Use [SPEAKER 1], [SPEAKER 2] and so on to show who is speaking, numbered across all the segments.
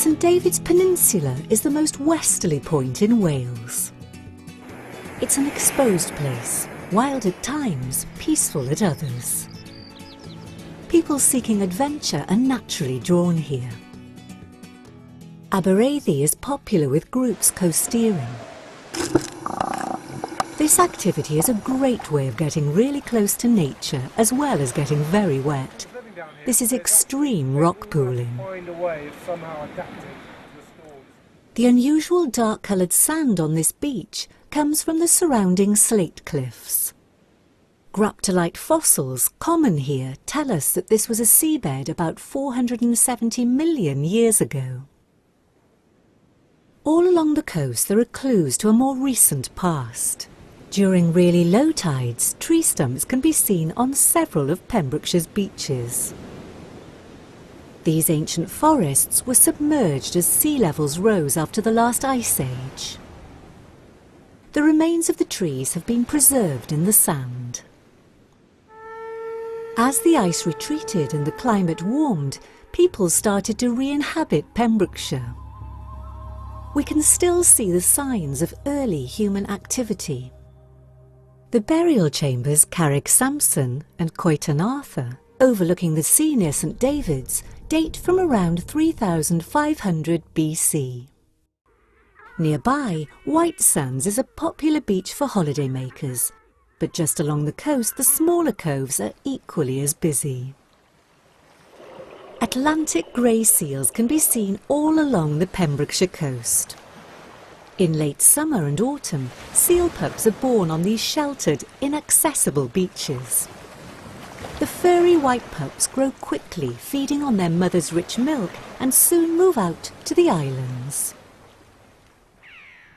[SPEAKER 1] St David's Peninsula is the most westerly point in Wales. It's an exposed place, wild at times, peaceful at others. People seeking adventure are naturally drawn here. Abereiddi is popular with groups coast-steering. This activity is a great way of getting really close to nature as well as getting very wet. This is extreme rock pooling. The unusual dark-coloured sand on this beach comes from the surrounding slate cliffs. Graptolite fossils, common here, tell us that this was a seabed about 470 million years ago. All along the coast there are clues to a more recent past. During really low tides, tree stumps can be seen on several of Pembrokeshire's beaches. These ancient forests were submerged as sea levels rose after the last ice age. The remains of the trees have been preserved in the sand. As the ice retreated and the climate warmed, people started to re-inhabit Pembrokeshire. We can still see the signs of early human activity. The burial chambers Carrig Samson and Coetan Arthur, overlooking the sea near St David's, date from around 3500 BC. Nearby, White Sands is a popular beach for holidaymakers, but just along the coast the smaller coves are equally as busy. Atlantic grey seals can be seen all along the Pembrokeshire coast. In late summer and autumn, seal pups are born on these sheltered, inaccessible beaches. The furry white pups grow quickly, feeding on their mother's rich milk, and soon move out to the islands.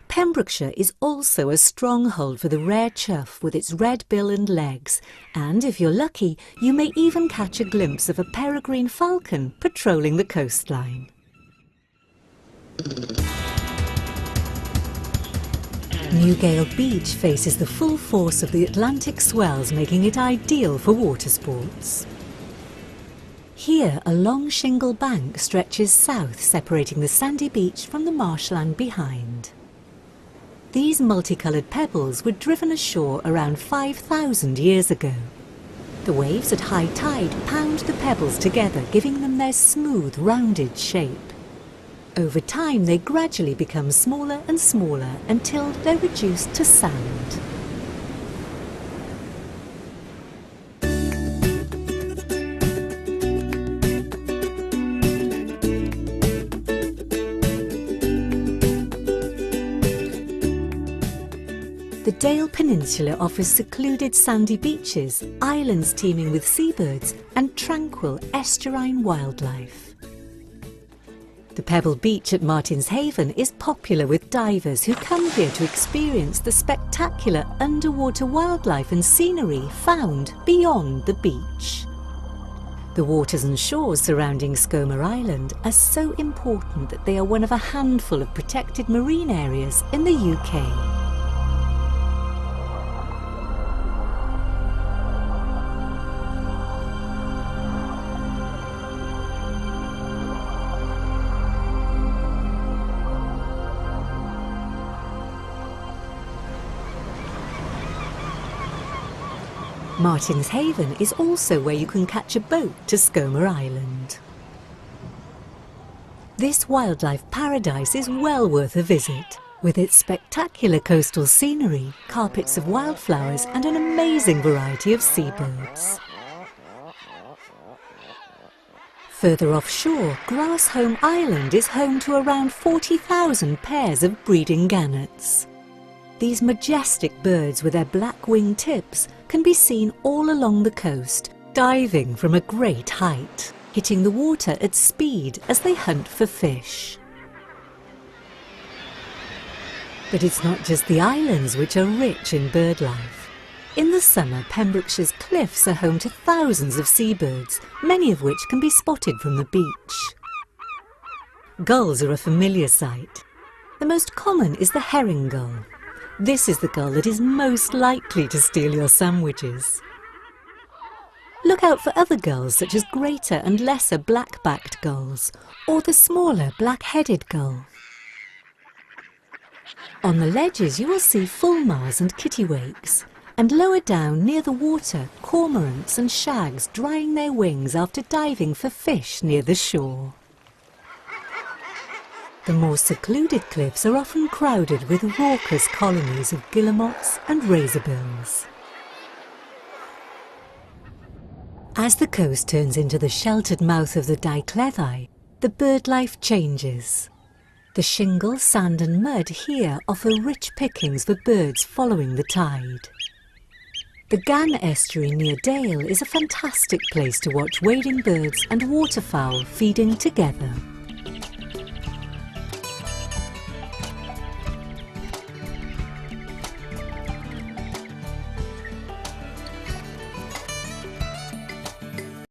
[SPEAKER 1] Pembrokeshire is also a stronghold for the rare chough with its red bill and legs, and if you're lucky, you may even catch a glimpse of a peregrine falcon patrolling the coastline. Newgale Beach faces the full force of the Atlantic swells, making it ideal for water sports. Here, a long shingle bank stretches south, separating the sandy beach from the marshland behind. These multicoloured pebbles were driven ashore around 5,000 years ago. The waves at high tide pound the pebbles together, giving them their smooth, rounded shape. Over time, they gradually become smaller and smaller until they're reduced to sand. The Dale Peninsula offers secluded sandy beaches, islands teeming with seabirds, and tranquil estuarine wildlife. The Pebble Beach at Martin's Haven is popular with divers who come here to experience the spectacular underwater wildlife and scenery found beyond the beach. The waters and shores surrounding Skomer Island are so important that they are one of a handful of protected marine areas in the UK. Martin's Haven is also where you can catch a boat to Skomer Island. This wildlife paradise is well worth a visit, with its spectacular coastal scenery, carpets of wildflowers and an amazing variety of seabirds. Further offshore, Grassholm Island is home to around 40,000 pairs of breeding gannets. These majestic birds with their black wing tips can be seen all along the coast, diving from a great height, hitting the water at speed as they hunt for fish. But it's not just the islands which are rich in birdlife. In the summer, Pembrokeshire's cliffs are home to thousands of seabirds, many of which can be spotted from the beach. Gulls are a familiar sight. The most common is the herring gull. This is the gull that is most likely to steal your sandwiches. Look out for other gulls such as greater and lesser black-backed gulls, or the smaller black-headed gull. On the ledges you will see fulmars and kittiwakes, and lower down near the water, cormorants and shags drying their wings after diving for fish near the shore. The more secluded cliffs are often crowded with raucous colonies of guillemots and razorbills. As the coast turns into the sheltered mouth of the Dicleddau, the bird life changes. The shingle, sand and mud here offer rich pickings for birds following the tide. The Gan estuary near Dale is a fantastic place to watch wading birds and waterfowl feeding together.